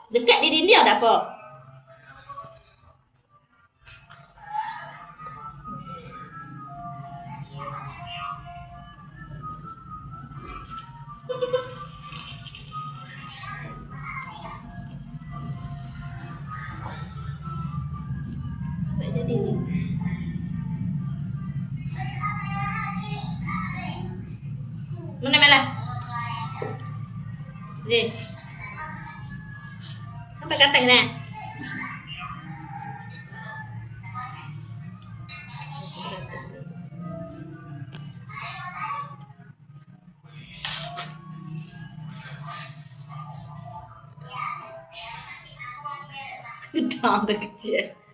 Dekat di dinding tak apa. Tak jadi ni. Mana? Ni. Sampai ke atas ni. Gedang dah kecil.